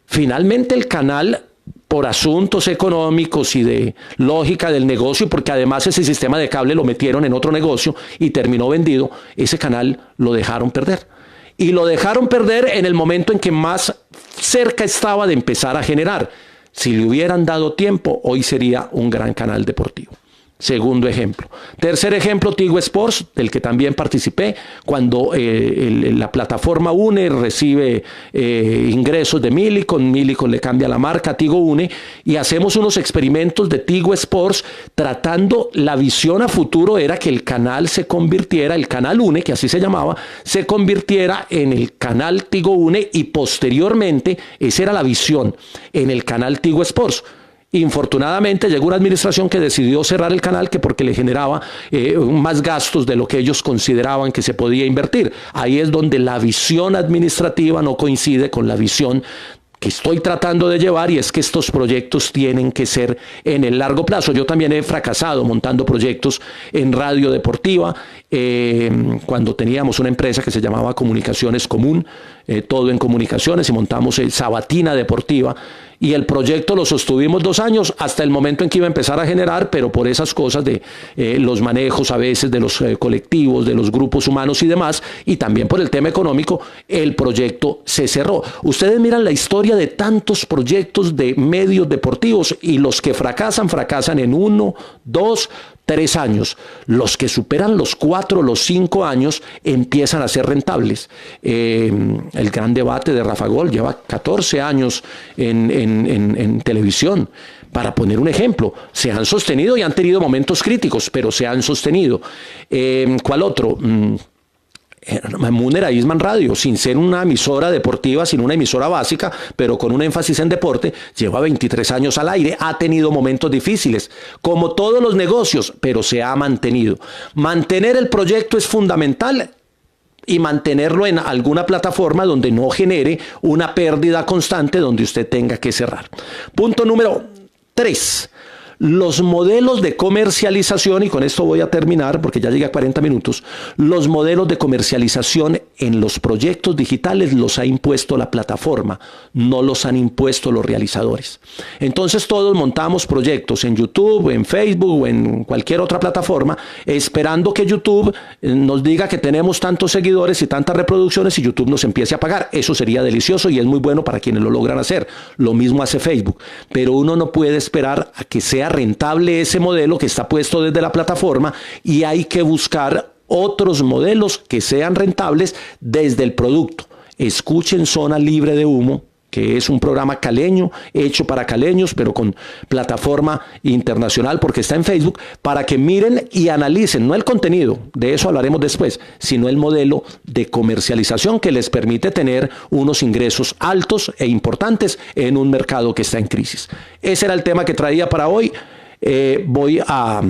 Finalmente el canal, por asuntos económicos y de lógica del negocio, porque además ese sistema de cable lo metieron en otro negocio y terminó vendido, ese canal lo dejaron perder. Y lo dejaron perder en el momento en que más cerca estaba de empezar a generar. Si le hubieran dado tiempo, hoy sería un gran canal deportivo. Segundo ejemplo. Tercer ejemplo, Tigo Sports, del que también participé, cuando la plataforma UNE recibe ingresos de Millicom, Millicom le cambia la marca a Tigo UNE, y hacemos unos experimentos de Tigo Sports tratando, la visión a futuro era que el canal se convirtiera, el canal UNE, que así se llamaba, se convirtiera en el canal Tigo UNE y posteriormente, esa era la visión, en el canal Tigo Sports. Infortunadamente llegó una administración que decidió cerrar el canal que porque le generaba más gastos de lo que ellos consideraban que se podía invertir. Ahí es donde la visión administrativa no coincide con la visión que estoy tratando de llevar, y es que estos proyectos tienen que ser en el largo plazo. Yo también he fracasado montando proyectos en radio deportiva, cuando teníamos una empresa que se llamaba Comunicaciones Común, todo en comunicaciones, y montamos Sabatina Deportiva, y el proyecto lo sostuvimos 2 años hasta el momento en que iba a empezar a generar, pero por esas cosas de los manejos a veces de los colectivos, de los grupos humanos y demás, y también por el tema económico, el proyecto se cerró. Ustedes miran la historia de tantos proyectos de medios deportivos, y los que fracasan, fracasan en 1, 2, 3 años. Los que superan los 4, los 5 años empiezan a ser rentables. El gran debate de Rafa Gol lleva 14 años en televisión. Para poner un ejemplo, se han sostenido y han tenido momentos críticos, pero se han sostenido. ¿Cuál otro? Munera Eastman Radio, sin ser una emisora deportiva, sino una emisora básica, pero con un énfasis en deporte, lleva 23 años al aire, ha tenido momentos difíciles, como todos los negocios, pero se ha mantenido. Mantener el proyecto es fundamental, y mantenerlo en alguna plataforma donde no genere una pérdida constante, donde usted tenga que cerrar. Punto número 3. Los modelos de comercialización, y con esto voy a terminar porque ya llegué a 40 minutos, los modelos de comercialización en los proyectos digitales los ha impuesto la plataforma, no los han impuesto los realizadores. Entonces todos montamos proyectos en YouTube, en Facebook o en cualquier otra plataforma, esperando que YouTube nos diga que tenemos tantos seguidores y tantas reproducciones y YouTube nos empiece a pagar. Eso sería delicioso y es muy bueno para quienes lo logran hacer. Lo mismo hace Facebook, pero uno no puede esperar a que sea rentable ese modelo que está puesto desde la plataforma, y hay que buscar otros modelos que sean rentables desde el producto. Escuchen Zona Libre de Humo, que es un programa caleño, hecho para caleños, pero con plataforma internacional, porque está en Facebook, para que miren y analicen, no el contenido, de eso hablaremos después, sino el modelo de comercialización que les permite tener unos ingresos altos e importantes en un mercado que está en crisis. Ese era el tema que traía para hoy. Voy a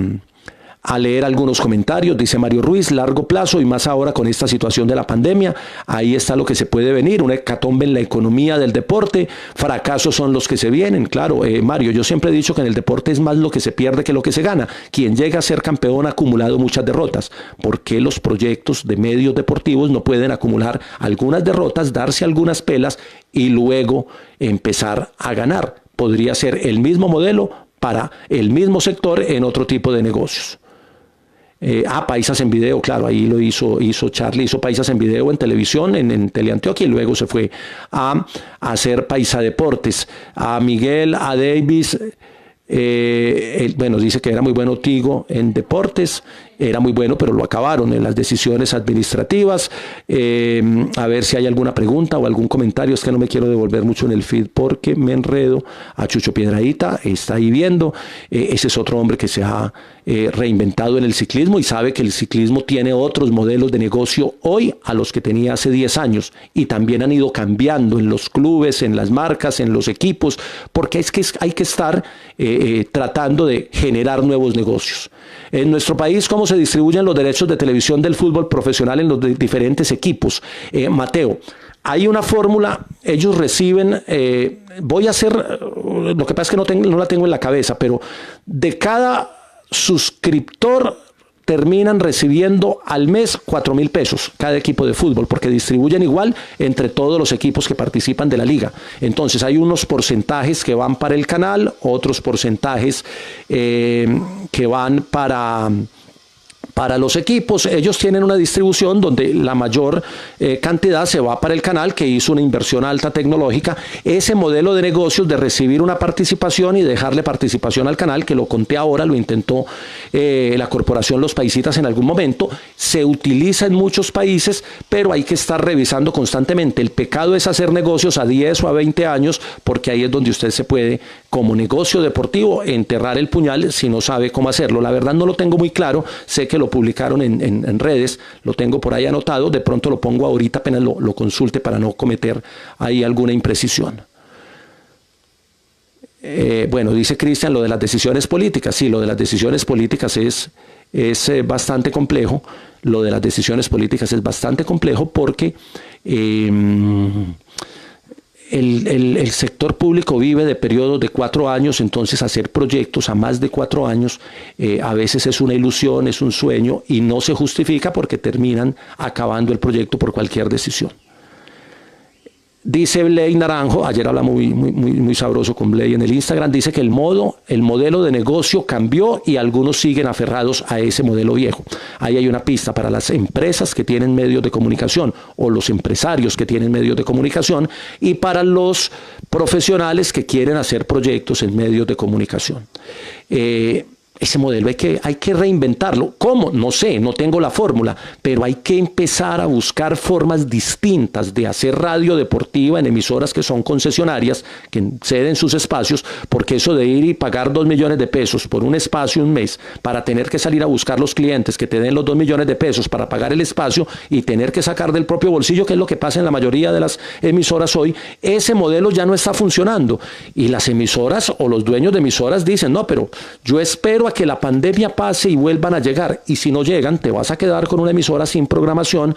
leer algunos comentarios. Dice Mario Ruiz: largo plazo y más ahora con esta situación de la pandemia, ahí está lo que se puede venir, una hecatombe en la economía del deporte, fracasos son los que se vienen. Claro, Mario, yo siempre he dicho que en el deporte es más lo que se pierde que lo que se gana. Quien llega a ser campeón ha acumulado muchas derrotas. ¿Por qué los proyectos de medios deportivos no pueden acumular algunas derrotas, darse algunas pelas y luego empezar a ganar? Podría ser el mismo modelo para el mismo sector en otro tipo de negocios. Paisas en Video, claro, ahí lo hizo Charlie, hizo Paisas en Video en televisión, en Teleantioquia, y luego se fue a hacer Paisa Deportes. A Miguel, a Davis, bueno, dice que era muy bueno Tigo en deportes, era muy bueno, pero lo acabaron en las decisiones administrativas. A ver si hay alguna pregunta o algún comentario. Es que no me quiero devolver mucho en el feed porque me enredo. A Chucho Piedradita, está ahí viendo. Ese es otro hombre que se ha reinventado en el ciclismo y sabe que el ciclismo tiene otros modelos de negocio hoy a los que tenía hace 10 años, y también han ido cambiando en los clubes, en las marcas, en los equipos, porque es que hay que estar tratando de generar nuevos negocios. En nuestro país, ¿cómo se distribuyen los derechos de televisión del fútbol profesional en los diferentes equipos? Mateo, hay una fórmula, ellos reciben, voy a hacer, lo que pasa es que no la tengo en la cabeza, pero de cada suscriptor terminan recibiendo al mes 4,000 pesos cada equipo de fútbol, porque distribuyen igual entre todos los equipos que participan de la liga. Entonces hay unos porcentajes que van para el canal, otros porcentajes que van para los equipos. Ellos tienen una distribución donde la mayor cantidad se va para el canal, que hizo una inversión alta tecnológica. Ese modelo de negocios de recibir una participación y dejarle participación al canal, que lo conté ahora, lo intentó la corporación Los Paisitas en algún momento, se utiliza en muchos países, pero hay que estar revisando constantemente. El pecado es hacer negocios a 10 o a 20 años, porque ahí es donde usted se puede, como negocio deportivo, enterrar el puñal si no sabe cómo hacerlo. La verdad no lo tengo muy claro, sé que lo publicaron en redes, lo tengo por ahí anotado, de pronto lo pongo ahorita apenas lo consulte para no cometer ahí alguna imprecisión. Bueno, dice Cristian lo de las decisiones políticas. Sí, lo de las decisiones políticas es bastante complejo. Lo de las decisiones políticas es bastante complejo porque el sector público vive de periodos de 4 años, entonces hacer proyectos a más de 4 años a veces es una ilusión, es un sueño y no se justifica porque terminan acabando el proyecto por cualquier decisión. Dice Blay Naranjo, ayer hablamos muy sabroso con Blay en el Instagram, dice que el modelo de negocio cambió y algunos siguen aferrados a ese modelo viejo. Ahí hay una pista para las empresas que tienen medios de comunicación o los empresarios que tienen medios de comunicación y para los profesionales que quieren hacer proyectos en medios de comunicación. Ese modelo hay que reinventarlo. ¿Cómo? No sé, no tengo la fórmula, pero hay que empezar a buscar formas distintas de hacer radio deportiva en emisoras que son concesionarias, que ceden sus espacios, porque eso de ir y pagar 2 millones de pesos por un espacio un mes para tener que salir a buscar los clientes que te den los 2 millones de pesos para pagar el espacio y tener que sacar del propio bolsillo, que es lo que pasa en la mayoría de las emisoras hoy, ese modelo ya no está funcionando. Y las emisoras o los dueños de emisoras dicen, no, pero yo espero a que la pandemia pase y vuelvan a llegar, y si no llegan te vas a quedar con una emisora sin programación,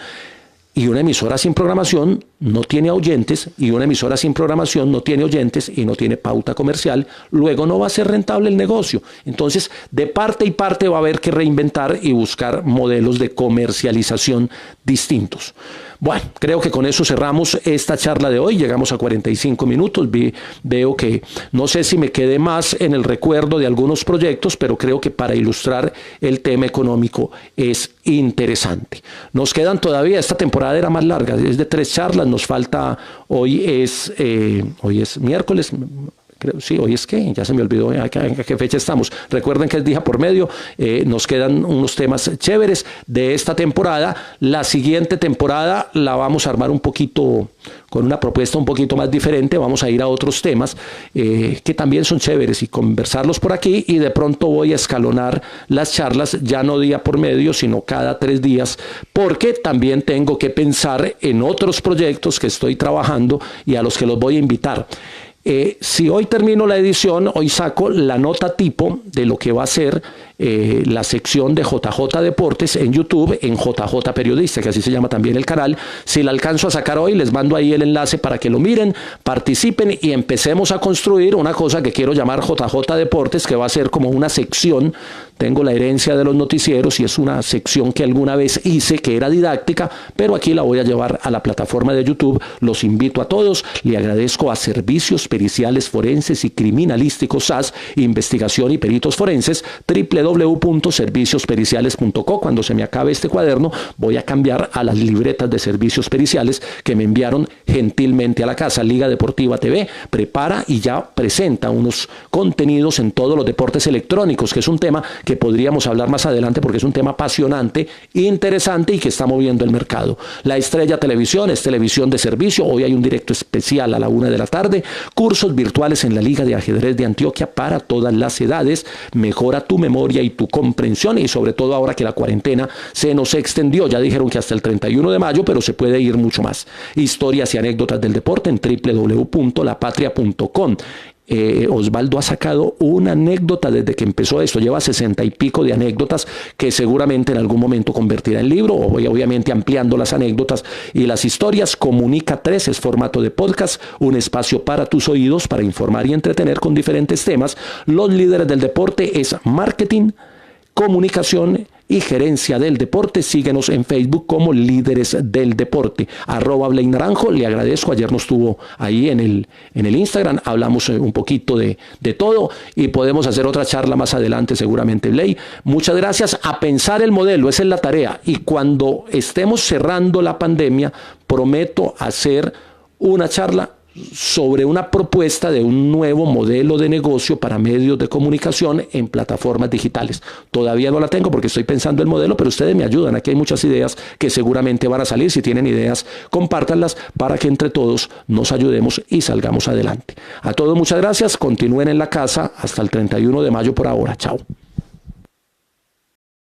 y una emisora sin programación no tiene oyentes, y una emisora sin programación no tiene oyentes y no tiene pauta comercial, luego no va a ser rentable el negocio. Entonces, de parte y parte va a haber que reinventar y buscar modelos de comercialización distintos. Bueno, creo que con eso cerramos esta charla de hoy. Llegamos a 45 minutos. Veo que no sé si me quedé más en el recuerdo de algunos proyectos, pero creo que para ilustrar el tema económico es interesante. Nos quedan todavía, esta temporada era más larga, es de 3 charlas. Nos falta, hoy es miércoles. Sí, hoy es que ya se me olvidó a qué fecha estamos. Recuerden que es día por medio. Nos quedan unos temas chéveres de esta temporada. La siguiente temporada la vamos a armar un poquito con una propuesta un poquito más diferente. Vamos a ir a otros temas que también son chéveres y conversarlos por aquí, y de pronto voy a escalonar las charlas ya no día por medio sino cada 3 días, porque también tengo que pensar en otros proyectos que estoy trabajando y a los que los voy a invitar. Si hoy termino la edición, hoy saco la nota tipo de lo que va a ser la sección de JJ Deportes en YouTube, en JJ Periodista, que así se llama también el canal. Si la alcanzo a sacar hoy, les mando ahí el enlace para que lo miren, participen y empecemos a construir una cosa que quiero llamar JJ Deportes, que va a ser como una sección. Tengo la herencia de los noticieros y es una sección que alguna vez hice, que era didáctica, pero aquí la voy a llevar a la plataforma de YouTube. Los invito a todos. Le agradezco a Servicios Periciales Forenses y Criminalísticos SAS, Investigación y Peritos Forenses, www.serviciospericiales.co. Cuando se me acabe este cuaderno, voy a cambiar a las libretas de servicios periciales que me enviaron gentilmente a la casa. Liga Deportiva TV prepara y ya presenta unos contenidos en todos los deportes electrónicos, que es un tema que podríamos hablar más adelante porque es un tema apasionante, interesante y que está moviendo el mercado. La Estrella Televisión es televisión de servicio. Hoy hay un directo especial a la 1 de la tarde. Cursos virtuales en la Liga de Ajedrez de Antioquia para todas las edades. Mejora tu memoria y tu comprensión, y sobre todo ahora que la cuarentena se nos extendió. Ya dijeron que hasta el 31 de mayo, pero se puede ir mucho más. Historias y anécdotas del deporte en www.lapatria.com. Osvaldo ha sacado una anécdota desde que empezó esto, lleva 60 y pico de anécdotas que seguramente en algún momento convertirá en libro, obviamente ampliando las anécdotas y las historias. Comunica 3 es formato de podcast, un espacio para tus oídos para informar y entretener con diferentes temas. Los líderes del deporte es marketing, comunicación y gerencia del deporte. Síguenos en Facebook como Líderes del Deporte. @Blay Naranjo, le agradezco. Ayer nos tuvo ahí en el Instagram. Hablamos un poquito de todo y podemos hacer otra charla más adelante seguramente, Blay. Muchas gracias. A pensar el modelo, esa es la tarea. Y cuando estemos cerrando la pandemia, prometo hacer una charla sobre una propuesta de un nuevo modelo de negocio para medios de comunicación en plataformas digitales. Todavía no la tengo porque estoy pensando el modelo, pero ustedes me ayudan. Aquí hay muchas ideas que seguramente van a salir. Si tienen ideas, compártanlas para que entre todos nos ayudemos y salgamos adelante. A todos muchas gracias. Continúen en la casa hasta el 31 de mayo por ahora. Chao.